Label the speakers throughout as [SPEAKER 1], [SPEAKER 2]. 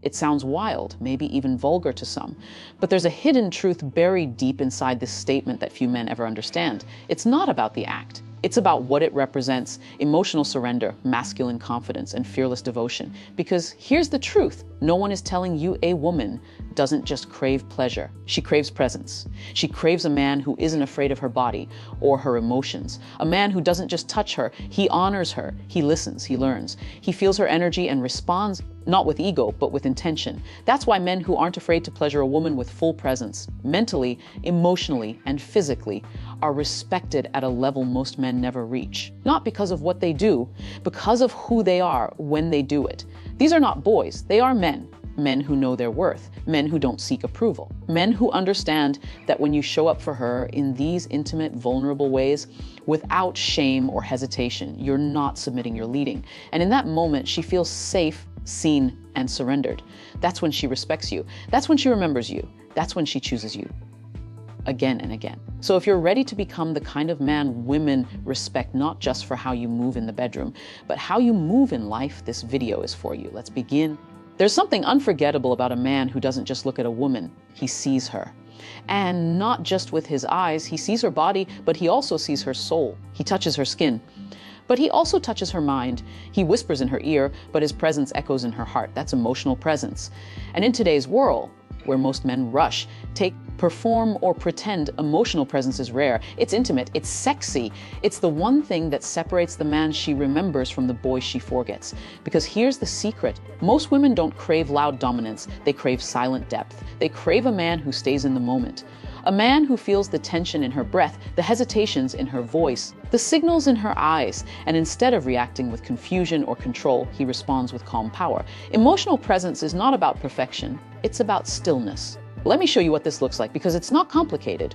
[SPEAKER 1] It sounds wild, maybe even vulgar to some, but there's a hidden truth buried deep inside this statement that few men ever understand. It's not about the act. It's about what it represents: emotional surrender, masculine confidence, and fearless devotion. Because here's the truth: no one is telling you a woman doesn't just crave pleasure. She craves presence. She craves a man who isn't afraid of her body or her emotions. A man who doesn't just touch her, he honors her, he listens, he learns. He feels her energy and responds, not with ego, but with intention. That's why men who aren't afraid to pleasure a woman with full presence, mentally, emotionally, and physically, are respected at a level most men never reach. Not because of what they do, because of who they are when they do it. These are not boys, they are men. Men who know their worth, men who don't seek approval, men who understand that when you show up for her in these intimate, vulnerable ways, without shame or hesitation, you're not submitting, you're leading. And in that moment, she feels safe, seen, and surrendered. That's when she respects you. That's when she remembers you. That's when she chooses you again and again. So if you're ready to become the kind of man women respect, not just for how you move in the bedroom, but how you move in life, this video is for you. Let's begin. There's something unforgettable about a man who doesn't just look at a woman, he sees her. And not just with his eyes, he sees her body, but he also sees her soul. He touches her skin, but he also touches her mind. He whispers in her ear, but his presence echoes in her heart. That's emotional presence. And in today's world, where most men rush, perform, or pretend, emotional presence is rare. It's intimate, it's sexy. It's the one thing that separates the man she remembers from the boy she forgets. Because here's the secret. Most women don't crave loud dominance. They crave silent depth. They crave a man who stays in the moment. A man who feels the tension in her breath, the hesitations in her voice, the signals in her eyes, and instead of reacting with confusion or control, he responds with calm power. Emotional presence is not about perfection, it's about stillness. Let me show you what this looks like, because it's not complicated,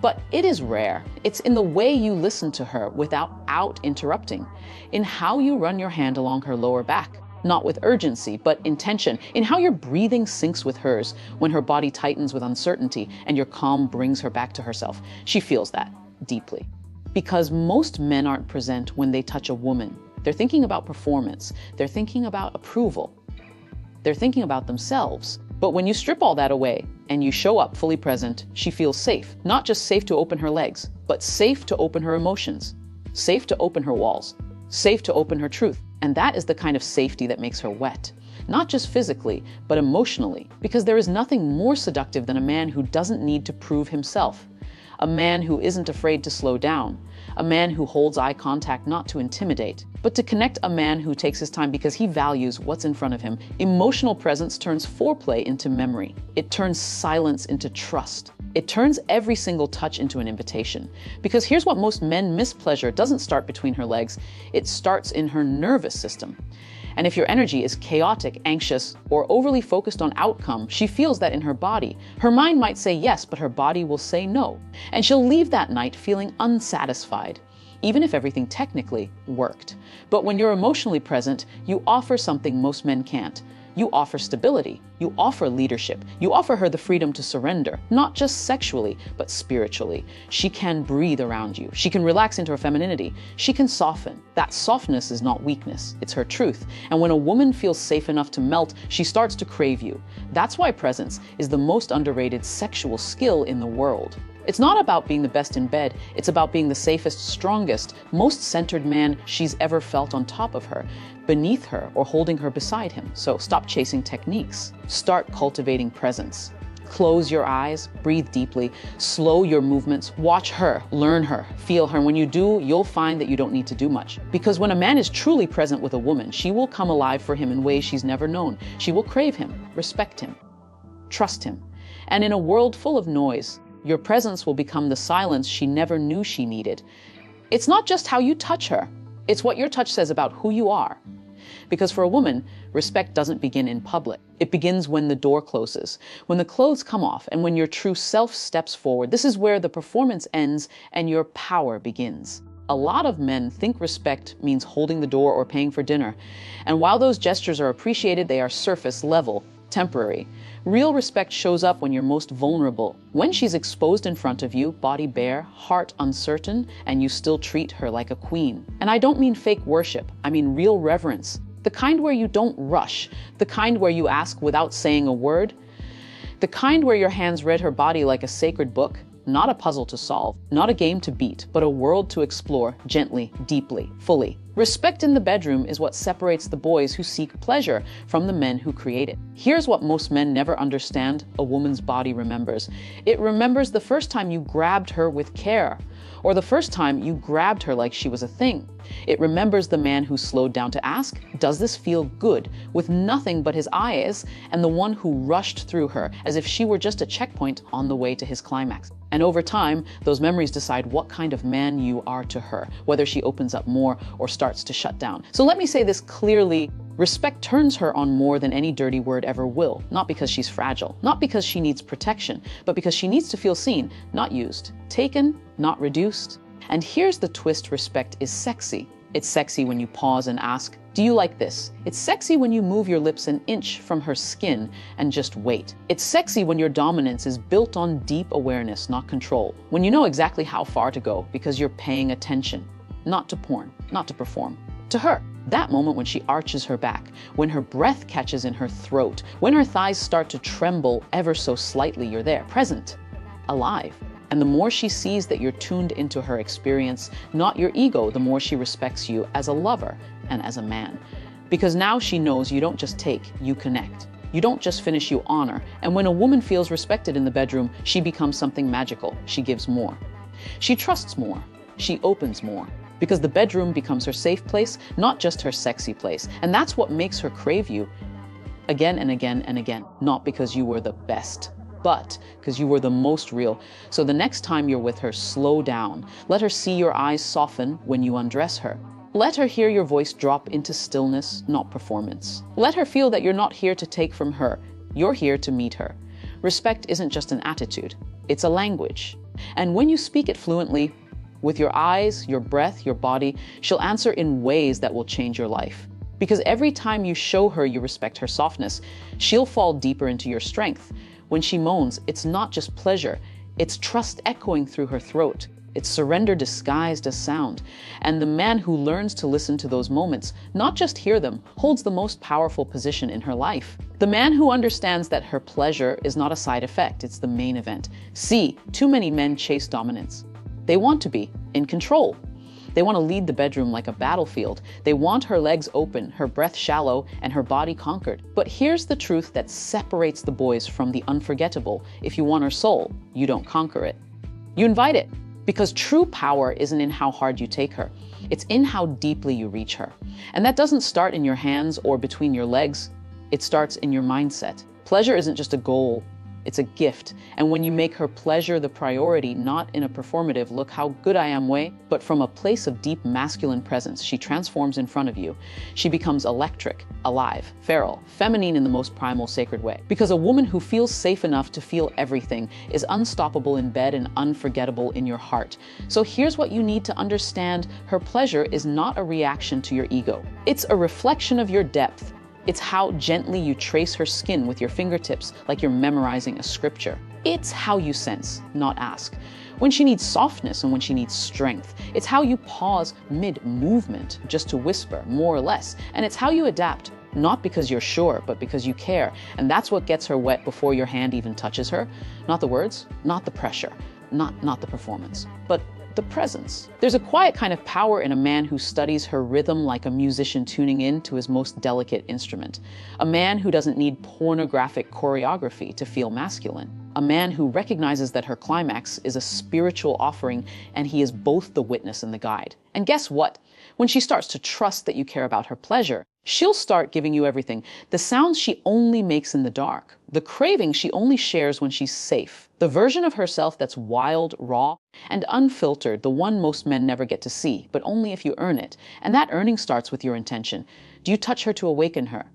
[SPEAKER 1] but it is rare. It's in the way you listen to her without interrupting, in how you run your hand along her lower back, not with urgency, but intention, in how your breathing syncs with hers when her body tightens with uncertainty and your calm brings her back to herself. She feels that deeply. Because most men aren't present when they touch a woman. They're thinking about performance. They're thinking about approval. They're thinking about themselves. But when you strip all that away and you show up fully present, she feels safe. Not just safe to open her legs, but safe to open her emotions, safe to open her walls, safe to open her truth. And that is the kind of safety that makes her wet. Not just physically, but emotionally. Because there is nothing more seductive than a man who doesn't need to prove himself. A man who isn't afraid to slow down. A man who holds eye contact not to intimidate, but to connect. A man who takes his time because he values what's in front of him. Emotional presence turns foreplay into memory. It turns silence into trust. It turns every single touch into an invitation. Because here's what most men miss: pleasure doesn't start between her legs. It starts in her nervous system. And if your energy is chaotic, anxious, or overly focused on outcome, she feels that in her body. Her mind might say yes, but her body will say no. And she'll leave that night feeling unsatisfied, even if everything technically worked. But when you're emotionally present, you offer something most men can't. You offer stability. You offer leadership. You offer her the freedom to surrender, not just sexually, but spiritually. She can breathe around you. She can relax into her femininity. She can soften. That softness is not weakness. It's her truth. And when a woman feels safe enough to melt, she starts to crave you. That's why presence is the most underrated sexual skill in the world. It's not about being the best in bed. It's about being the safest, strongest, most centered man she's ever felt on top of her, beneath her, or holding her beside him. So stop chasing techniques. Start cultivating presence. Close your eyes, breathe deeply, slow your movements, watch her, learn her, feel her. And when you do, you'll find that you don't need to do much. Because when a man is truly present with a woman, she will come alive for him in ways she's never known. She will crave him, respect him, trust him. And in a world full of noise, your presence will become the silence she never knew she needed. It's not just how you touch her. It's what your touch says about who you are. Because for a woman, respect doesn't begin in public. It begins when the door closes, when the clothes come off, and when your true self steps forward. This is where the performance ends and your power begins. A lot of men think respect means holding the door or paying for dinner. And while those gestures are appreciated, they are surface level, temporary. Real respect shows up when you're most vulnerable, when she's exposed in front of you, body bare, heart uncertain, and you still treat her like a queen. And I don't mean fake worship, I mean real reverence. The kind where you don't rush, the kind where you ask without saying a word, the kind where your hands read her body like a sacred book, not a puzzle to solve, not a game to beat, but a world to explore gently, deeply, fully. Respect in the bedroom is what separates the boys who seek pleasure from the men who create it. Here's what most men never understand a woman's body remembers. It remembers the first time you grabbed her with care, or the first time you grabbed her like she was a thing. It remembers the man who slowed down to ask, does this feel good, with nothing but his eyes, and the one who rushed through her as if she were just a checkpoint on the way to his climax. And over time, those memories decide what kind of man you are to her, whether she opens up more or starts to shut down. So let me say this clearly. Respect turns her on more than any dirty word ever will, not because she's fragile, not because she needs protection, but because she needs to feel seen, not used, taken, not reduced. And here's the twist: respect is sexy. It's sexy when you pause and ask, do you like this? It's sexy when you move your lips an inch from her skin and just wait. It's sexy when your dominance is built on deep awareness, not control. When you know exactly how far to go because you're paying attention, not to porn, not to perform, to her. That moment when she arches her back, when her breath catches in her throat, when her thighs start to tremble ever so slightly, you're there, present, alive. And the more she sees that you're tuned into her experience, not your ego, the more she respects you as a lover and as a man. Because now she knows you don't just take, you connect. You don't just finish, you honor. And when a woman feels respected in the bedroom, she becomes something magical. She gives more. She trusts more. She opens more. Because the bedroom becomes her safe place, not just her sexy place. And that's what makes her crave you again and again and again. Not because you were the best, but because you were the most real. So the next time you're with her, slow down. Let her see your eyes soften when you undress her. Let her hear your voice drop into stillness, not performance. Let her feel that you're not here to take from her. You're here to meet her. Respect isn't just an attitude. It's a language. And when you speak it fluently, with your eyes, your breath, your body, she'll answer in ways that will change your life. Because every time you show her you respect her softness, she'll fall deeper into your strength. When she moans, it's not just pleasure, it's trust echoing through her throat. It's surrender disguised as sound. And the man who learns to listen to those moments, not just hear them, holds the most powerful position in her life. The man who understands that her pleasure is not a side effect, it's the main event. See, too many men chase dominance. They want to be in control. They want to lead the bedroom like a battlefield. They want her legs open, her breath shallow, and her body conquered. But here's the truth that separates the boys from the unforgettable. If you want her soul, you don't conquer it. You invite it. Because true power isn't in how hard you take her. It's in how deeply you reach her. And that doesn't start in your hands or between your legs. It starts in your mindset. Pleasure isn't just a goal. It's a gift. And when you make her pleasure the priority, not in a performative, look how good I am way, but from a place of deep masculine presence, she transforms in front of you. She becomes electric, alive, feral, feminine in the most primal, sacred way. Because a woman who feels safe enough to feel everything is unstoppable in bed and unforgettable in your heart. So here's what you need to understand. Her pleasure is not a reaction to your ego. It's a reflection of your depth. It's how gently you trace her skin with your fingertips, like you're memorizing a scripture. It's how you sense, not ask. When she needs softness and when she needs strength. It's how you pause mid-movement just to whisper, more or less. And it's how you adapt, not because you're sure, but because you care. And that's what gets her wet before your hand even touches her. Not the words, not the pressure, not the performance, but the presence. There's a quiet kind of power in a man who studies her rhythm like a musician tuning in to his most delicate instrument. A man who doesn't need pornographic choreography to feel masculine. A man who recognizes that her climax is a spiritual offering and he is both the witness and the guide. And guess what? When she starts to trust that you care about her pleasure, she'll start giving you everything. The sounds she only makes in the dark. The craving she only shares when she's safe. The version of herself that's wild, raw, and unfiltered, the one most men never get to see, but only if you earn it. And that earning starts with your intention. Do you touch her to awaken her,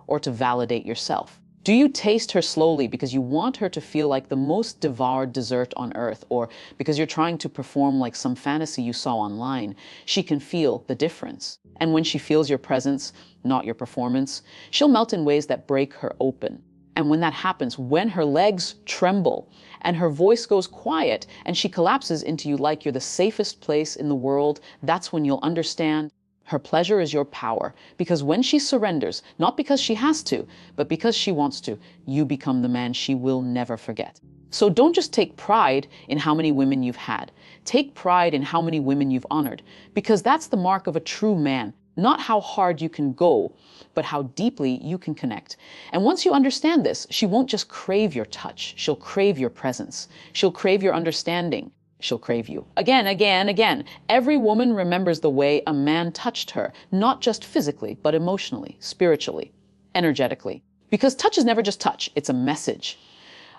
[SPEAKER 1] or to validate yourself? Do you taste her slowly because you want her to feel like the most devoured dessert on earth, or because you're trying to perform like some fantasy you saw online? She can feel the difference. And when she feels your presence, not your performance, she'll melt in ways that break her open. And when that happens, when her legs tremble and her voice goes quiet and she collapses into you like you're the safest place in the world, that's when you'll understand Her pleasure is your power, because when she surrenders, not because she has to, but because she wants to, you become the man she will never forget. So don't just take pride in how many women you've had. Take pride in how many women you've honored, because that's the mark of a true man. Not how hard you can go, but how deeply you can connect. And once you understand this, she won't just crave your touch. She'll crave your presence. She'll crave your understanding. She'll crave you. Again, again, again. Every woman remembers the way a man touched her, not just physically, but emotionally, spiritually, energetically. Because touch is never just touch, it's a message.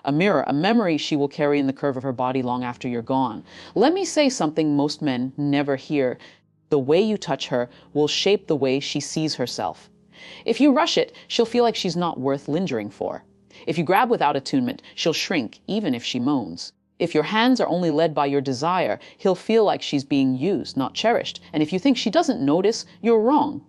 [SPEAKER 1] A mirror, a memory she will carry in the curve of her body long after you're gone. Let me say something most men never hear. The way you touch her will shape the way she sees herself. If you rush it, she'll feel like she's not worth lingering for. If you grab without attunement, she'll shrink, even if she moans. If your hands are only led by your desire, he'll feel like she's being used, not cherished. And if you think she doesn't notice, you're wrong.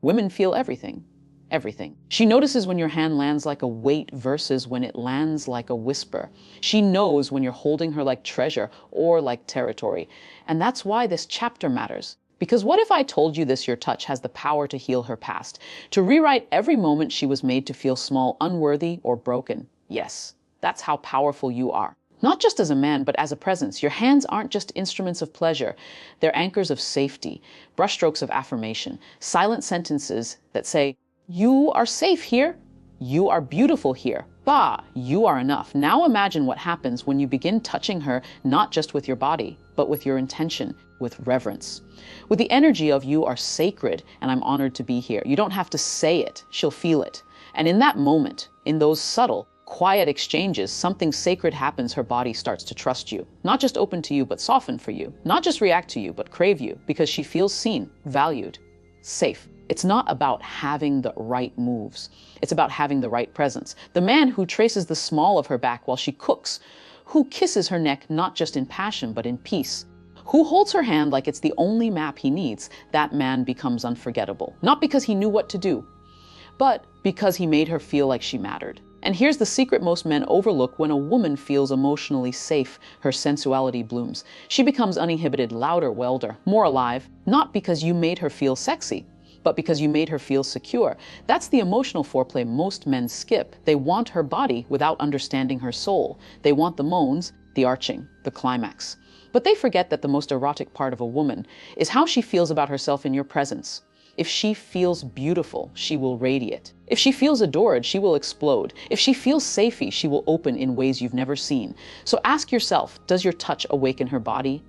[SPEAKER 1] Women feel everything. Everything. She notices when your hand lands like a weight versus when it lands like a whisper. She knows when you're holding her like treasure or like territory. And that's why this chapter matters. Because what if I told you this, your touch has the power to heal her past, to rewrite every moment she was made to feel small, unworthy, or broken? Yes, that's how powerful you are. Not just as a man, but as a presence. Your hands aren't just instruments of pleasure. They're anchors of safety, brushstrokes of affirmation, silent sentences that say, "You are safe here. You are beautiful here. Bah, you are enough." Now imagine what happens when you begin touching her, not just with your body, but with your intention, with reverence, with the energy of "you are sacred and I'm honored to be here." You don't have to say it. She'll feel it. And in that moment, in those subtle, quiet exchanges, something sacred happens. Her body starts to trust you, not just open to you, but soften for you, not just react to you, but crave you, because she feels seen, valued, safe. It's not about having the right moves. It's about having the right presence. The man who traces the small of her back while she cooks, who kisses her neck not just in passion, but in peace, who holds her hand like it's the only map he needs, that man becomes unforgettable. Not because he knew what to do, but because he made her feel like she mattered. And here's the secret most men overlook: when a woman feels emotionally safe, her sensuality blooms. She becomes uninhibited, louder, wilder, more alive, not because you made her feel sexy, but because you made her feel secure. That's the emotional foreplay most men skip. They want her body without understanding her soul. They want the moans, the arching, the climax. But they forget that the most erotic part of a woman is how she feels about herself in your presence. If she feels beautiful, she will radiate. If she feels adored, she will explode. If she feels safety, she will open in ways you've never seen. So ask yourself, does your touch awaken her body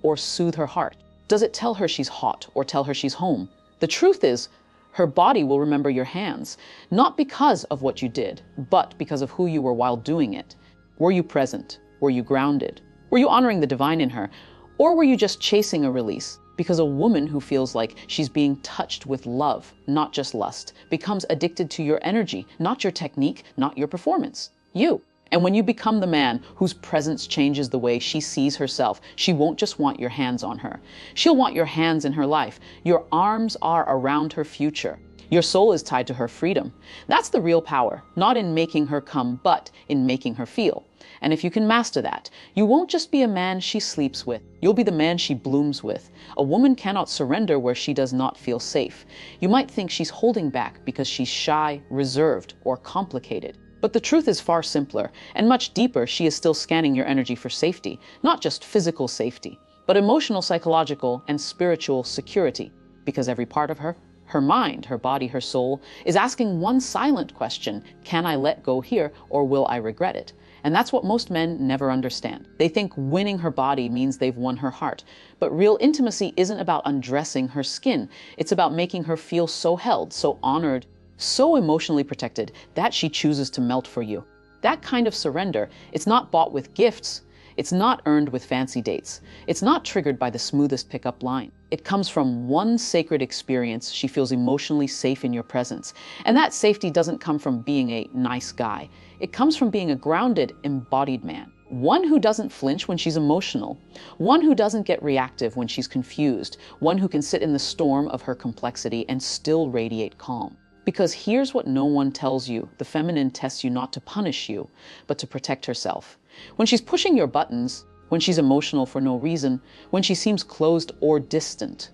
[SPEAKER 1] or soothe her heart? Does it tell her she's hot or tell her she's home? The truth is, her body will remember your hands, not because of what you did, but because of who you were while doing it. Were you present? Were you grounded? Were you honoring the divine in her? Or were you just chasing a release? Because a woman who feels like she's being touched with love, not just lust, becomes addicted to your energy, not your technique, not your performance. You. And when you become the man whose presence changes the way she sees herself, she won't just want your hands on her. She'll want your hands in her life. Your arms are around her future. Your soul is tied to her freedom. That's the real power, not in making her come, but in making her feel. And if you can master that, you won't just be a man she sleeps with. You'll be the man she blooms with. A woman cannot surrender where she does not feel safe. You might think she's holding back because she's shy, reserved, or complicated. But the truth is far simpler and much deeper. She is still scanning your energy for safety, not just physical safety, but emotional, psychological, and spiritual security. Because every part of her mind, her body, her soul, is asking one silent question: can I let go here, or will I regret it? And that's what most men never understand. They think winning her body means they've won her heart. But real intimacy isn't about undressing her skin. It's about making her feel so held, so honored, so emotionally protected that she chooses to melt for you. That kind of surrender, it's not bought with gifts. It's not earned with fancy dates. It's not triggered by the smoothest pickup line. It comes from one sacred experience. She feels emotionally safe in your presence. And that safety doesn't come from being a nice guy. It comes from being a grounded, embodied man. One who doesn't flinch when she's emotional. One who doesn't get reactive when she's confused. One who can sit in the storm of her complexity and still radiate calm. Because here's what no one tells you. The feminine tests you not to punish you, but to protect herself. When she's pushing your buttons, when she's emotional for no reason, when she seems closed or distant,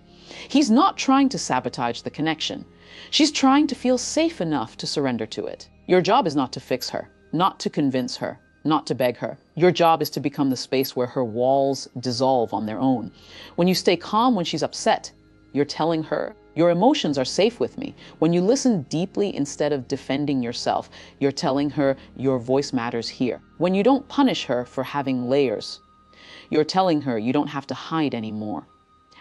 [SPEAKER 1] He's not trying to sabotage the connection. She's trying to feel safe enough to surrender to it. Your job is not to fix her, not to convince her, not to beg her. Your job is to become the space where her walls dissolve on their own. When you stay calm when she's upset, you're telling her, your emotions are safe with me. When you listen deeply instead of defending yourself, you're telling her your voice matters here. When you don't punish her for having layers, you're telling her you don't have to hide anymore.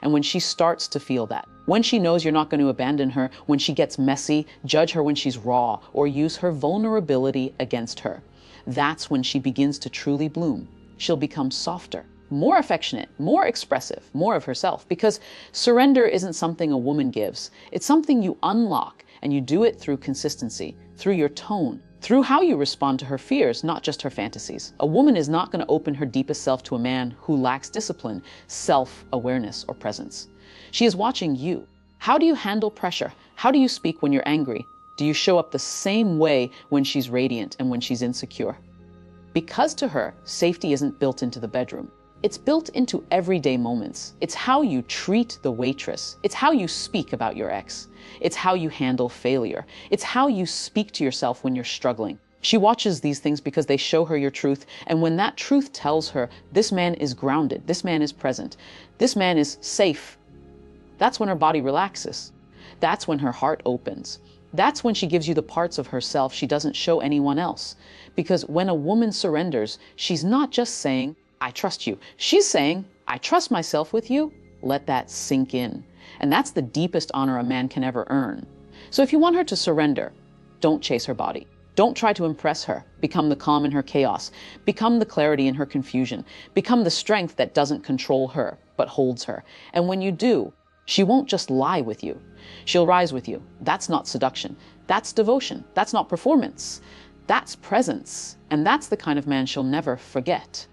[SPEAKER 1] And when she starts to feel that, when she knows you're not going to abandon her, when she gets messy, judge her when she's raw, or use her vulnerability against her, that's when she begins to truly bloom. She'll become softer, more affectionate, more expressive, more of herself, because surrender isn't something a woman gives. It's something you unlock, and you do it through consistency, through your tone, through how you respond to her fears, not just her fantasies. A woman is not going to open her deepest self to a man who lacks discipline, self-awareness, or presence. She is watching you. How do you handle pressure? How do you speak when you're angry? Do you show up the same way when she's radiant and when she's insecure? Because to her, safety isn't built into the bedroom. It's built into everyday moments. It's how you treat the waitress. It's how you speak about your ex. It's how you handle failure. It's how you speak to yourself when you're struggling. She watches these things because they show her your truth, and when that truth tells her, this man is grounded, this man is present, this man is safe, that's when her body relaxes. That's when her heart opens. That's when she gives you the parts of herself she doesn't show anyone else. Because when a woman surrenders, she's not just saying, I trust you. She's saying, I trust myself with you. Let that sink in. And that's the deepest honor a man can ever earn. So if you want her to surrender, don't chase her body. Don't try to impress her. Become the calm in her chaos. Become the clarity in her confusion. Become the strength that doesn't control her, but holds her. And when you do, she won't just lie with you. She'll rise with you. That's not seduction. That's devotion. That's not performance. That's presence. And that's the kind of man she'll never forget.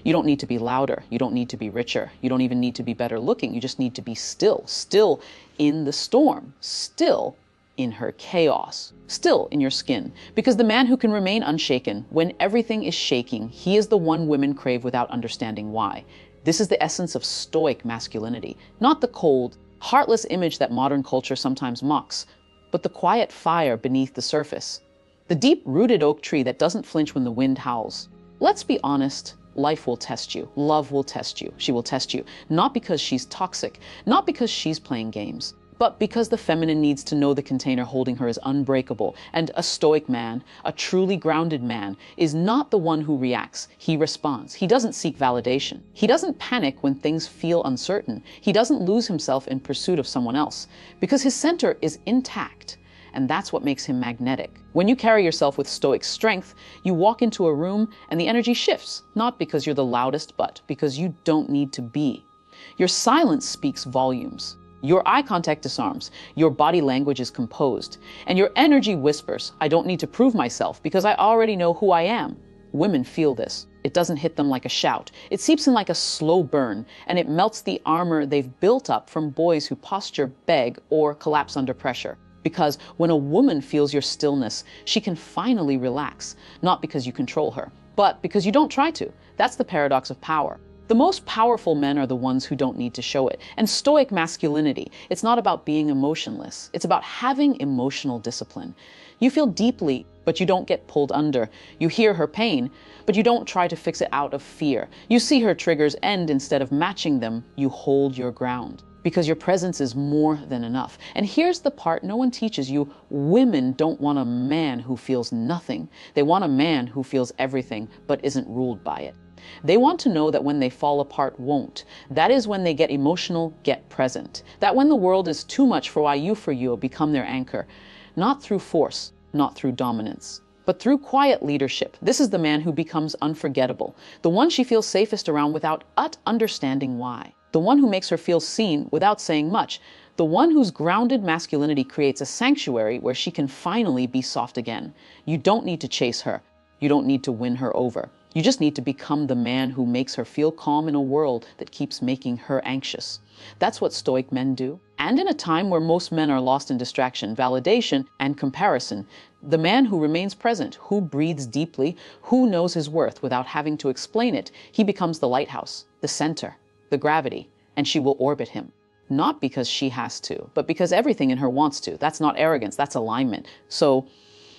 [SPEAKER 1] You don't need to be louder. You don't need to be richer. You don't even need to be better looking. You just need to be still, still in the storm, still in her chaos, still in your skin. Because the man who can remain unshaken when everything is shaking, he is the one women crave without understanding why. This is the essence of Stoic masculinity, not the cold, heartless image that modern culture sometimes mocks, but the quiet fire beneath the surface, the deep-rooted oak tree that doesn't flinch when the wind howls. Let's be honest. Life will test you. Love will test you. She will test you. Not because she's toxic, not because she's playing games, but because the feminine needs to know the container holding her is unbreakable. And a stoic man, a truly grounded man, is not the one who reacts. He responds. He doesn't seek validation. He doesn't panic when things feel uncertain. He doesn't lose himself in pursuit of someone else, because his center is intact. And that's what makes him magnetic. When you carry yourself with stoic strength, you walk into a room and the energy shifts, not because you're the loudest, but because you don't need to be. Your silence speaks volumes. Your eye contact disarms. Your body language is composed. And your energy whispers, I don't need to prove myself because I already know who I am. Women feel this. It doesn't hit them like a shout. It seeps in like a slow burn, and it melts the armor they've built up from boys who posture, beg, or collapse under pressure. Because when a woman feels your stillness, she can finally relax, not because you control her, but because you don't try to. That's the paradox of power. The most powerful men are the ones who don't need to show it. And stoic masculinity, it's not about being emotionless. It's about having emotional discipline. You feel deeply, but you don't get pulled under. You hear her pain, but you don't try to fix it out of fear. You see her triggers, and instead of matching them, you hold your ground. Because your presence is more than enough. And here's the part no one teaches you. Women don't want a man who feels nothing. They want a man who feels everything, but isn't ruled by it. They want to know that when they fall apart, won't. That is when they get emotional, get present. That when the world is too much for you become their anchor. Not through force, not through dominance, but through quiet leadership. This is the man who becomes unforgettable. The one she feels safest around without understanding why. The one who makes her feel seen without saying much. The one whose grounded masculinity creates a sanctuary where she can finally be soft again. You don't need to chase her. You don't need to win her over. You just need to become the man who makes her feel calm in a world that keeps making her anxious. That's what stoic men do. And in a time where most men are lost in distraction, validation, and comparison, the man who remains present, who breathes deeply, who knows his worth without having to explain it, he becomes the lighthouse, the center, the gravity, and she will orbit him. not because she has to, but because everything in her wants to. That's not arrogance, that's alignment. So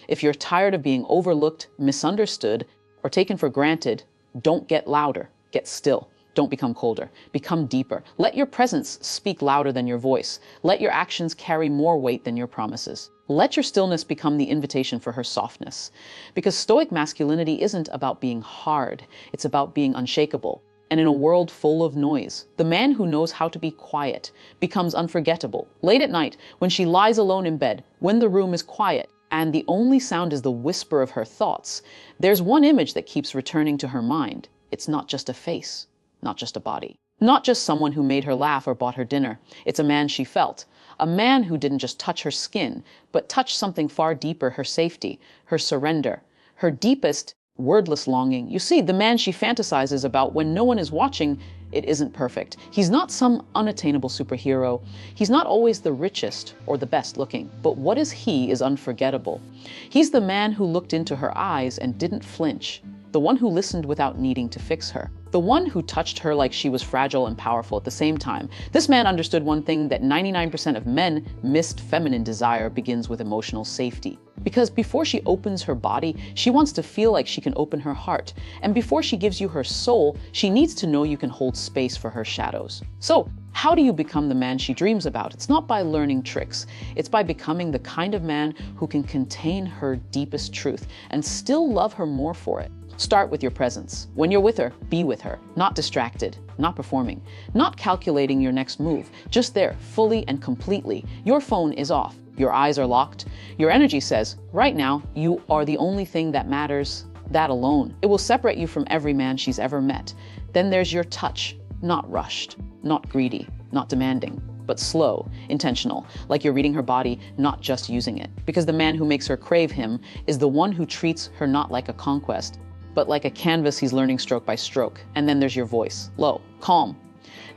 [SPEAKER 1] if you're tired of being overlooked, misunderstood, or taken for granted, don't get louder, get still. Don't become colder, become deeper. Let your presence speak louder than your voice. Let your actions carry more weight than your promises. Let your stillness become the invitation for her softness. Because Stoic masculinity isn't about being hard, it's about being unshakable. And in a world full of noise, the man who knows how to be quiet becomes unforgettable. Late at night, when she lies alone in bed, when the room is quiet, and the only sound is the whisper of her thoughts, there's one image that keeps returning to her mind. It's not just a face, not just a body, not just someone who made her laugh or bought her dinner. It's a man she felt, a man who didn't just touch her skin, but touched something far deeper, her safety, her surrender, her deepest wordless longing. You see, the man she fantasizes about when no one is watching, it isn't perfect. He's not some unattainable superhero. He's not always the richest or the best looking, but what is he is unforgettable. He's the man who looked into her eyes and didn't flinch, the one who listened without needing to fix her, the one who touched her like she was fragile and powerful at the same time. This man understood one thing, that 99% of men missed. Feminine desire begins with emotional safety. Because before she opens her body, she wants to feel like she can open her heart. And before she gives you her soul, she needs to know you can hold space for her shadows. So, how do you become the man she dreams about? It's not by learning tricks. It's by becoming the kind of man who can contain her deepest truth and still love her more for it. Start with your presence. When you're with her, be with her, not distracted, not performing, not calculating your next move, just there, fully and completely. Your phone is off. Your eyes are locked. Your energy says, right now, you are the only thing that matters. That alone. It will separate you from every man she's ever met. Then there's your touch, not rushed, not greedy, not demanding, but slow, intentional, like you're reading her body, not just using it. Because the man who makes her crave him is the one who treats her not like a conquest, but like a canvas he's learning stroke by stroke. And then there's your voice, low, calm,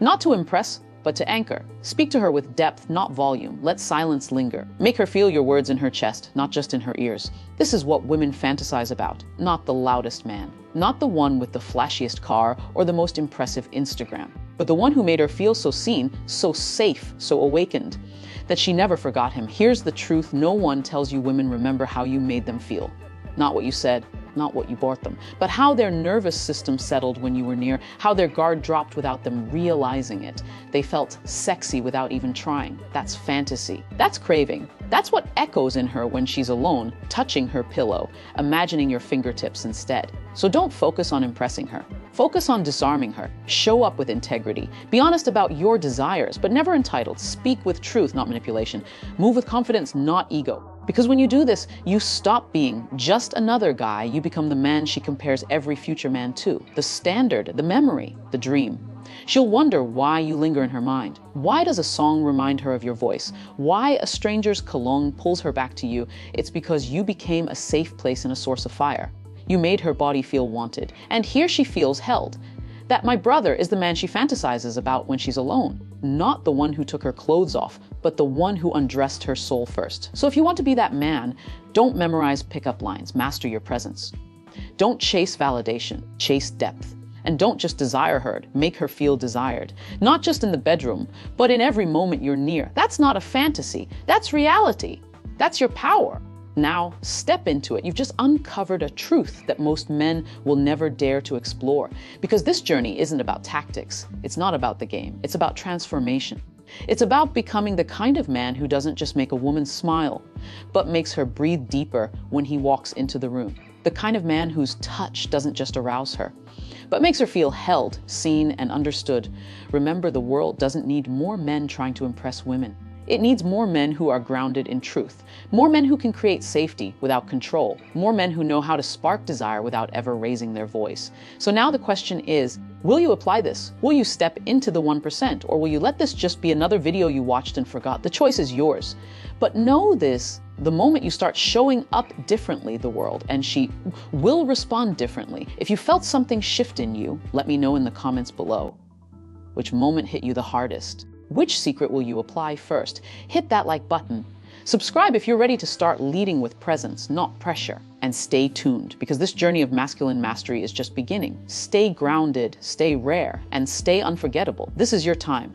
[SPEAKER 1] not to impress, but to anchor. Speak to her with depth, not volume. Let silence linger. Make her feel your words in her chest, not just in her ears. This is what women fantasize about, not the loudest man, not the one with the flashiest car or the most impressive Instagram, but the one who made her feel so seen, so safe, so awakened, that she never forgot him. Here's the truth: no one tells you women remember how you made them feel. Not what you said, not what you bought them, but how their nervous system settled when you were near, how their guard dropped without them realizing it. They felt sexy without even trying. That's fantasy. That's craving. That's what echoes in her when she's alone, touching her pillow, imagining your fingertips instead. So don't focus on impressing her. Focus on disarming her. Show up with integrity. Be honest about your desires, but never entitled. Speak with truth, not manipulation. Move with confidence, not ego. Because when you do this, you stop being just another guy. You become the man she compares every future man to. The standard, the memory, the dream. She'll wonder why you linger in her mind. Why does a song remind her of your voice? Why a stranger's cologne pulls her back to you? It's because you became a safe place and a source of fire. You made her body feel wanted. And here she feels held. That my brother is the man she fantasizes about when she's alone. Not the one who took her clothes off, but the one who undressed her soul first. So if you want to be that man, don't memorize pickup lines, master your presence. Don't chase validation, chase depth. And don't just desire her, make her feel desired. Not just in the bedroom, but in every moment you're near. That's not a fantasy, that's reality. That's your power. Now step into it. You've just uncovered a truth that most men will never dare to explore. Because this journey isn't about tactics. It's not about the game. It's about transformation. It's about becoming the kind of man who doesn't just make a woman smile, but makes her breathe deeper when he walks into the room. The kind of man whose touch doesn't just arouse her, but makes her feel held, seen, and understood. Remember, the world doesn't need more men trying to impress women. It needs more men who are grounded in truth, more men who can create safety without control, more men who know how to spark desire without ever raising their voice. So now the question is, will you apply this? Will you step into the 1%, or will you let this just be another video you watched and forgot? The choice is yours. But know this: the moment you start showing up differently, the world, and she will respond differently. If you felt something shift in you, let me know in the comments below. Which moment hit you the hardest? Which secret will you apply first? Hit that like button. Subscribe if you're ready to start leading with presence, not pressure. And stay tuned, because this journey of masculine mastery is just beginning. Stay grounded, stay rare, and stay unforgettable. This is your time.